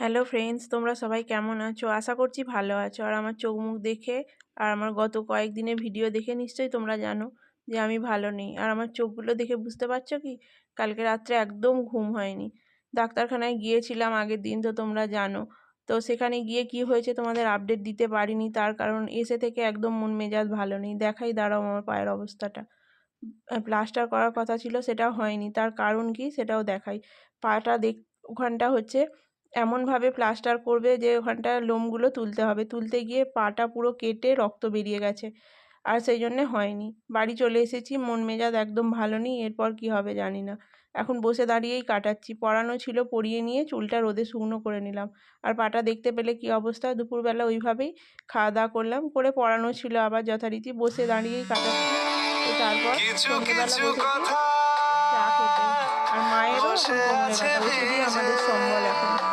Hello friends, তোমরা সবাই কেমন আছো? আশা করছি ভালো আছো। আর আমার চোখ মুখ দেখে আর আমার গত কয়েকদিনের ভিডিও দেখে নিশ্চয়ই তোমরা জানো যে আমি ভালো নেই। আর আমার চোখগুলো দেখে বুঝতে পারছো কি, কালকে রাত্রে একদম ঘুম হয়নি। ডাক্তারখানায় গিয়েছিলাম আগের দিন, তো তোমরা জানো। তো সেখানে গিয়ে কি হয়েছে তোমাদের আপডেট দিতে পারিনি, তার কারণ এসে থেকে একদম মন মেজাজ ভালো নেই। দেখাই দাঁড়াও আমার পায়ের অবস্থাটা। প্লাস্টার করার কথা ছিল, সেটাও হয়নি। তার কারণ কি সেটাও দেখাই। পাটা ওখানটা হচ্ছে এমনভাবে প্লাস্টার করবে যে ওখানটায় লোমগুলো তুলতে হবে, তুলতে গিয়ে পাটা পুরো কেটে রক্ত বেরিয়ে গেছে। আর সেই জন্যে হয়নি। বাড়ি চলে এসেছি, মন মেজাজ একদম ভালো নেই। এরপর কি হবে জানি না। এখন বসে দাঁড়িয়েই কাটাচ্ছি। পড়ানো ছিল, পড়িয়ে নিয়ে চুলটা রোদে শুকনো করে নিলাম। আর পাটা দেখতে পেলে কি অবস্থা। দুপুরবেলা ওইভাবেই খাওয়া দাওয়া করলাম, করে পড়ানো ছিল আবার যথারীতি, বসে দাঁড়িয়েই কাটাচ্ছি। তো তারপর সন্ধ্যেবেলা বসেছি চা খেতে। আর মায়েরও এখন কোমরে ব্যথা, ওষুধই আমাদের সম্বল এখন।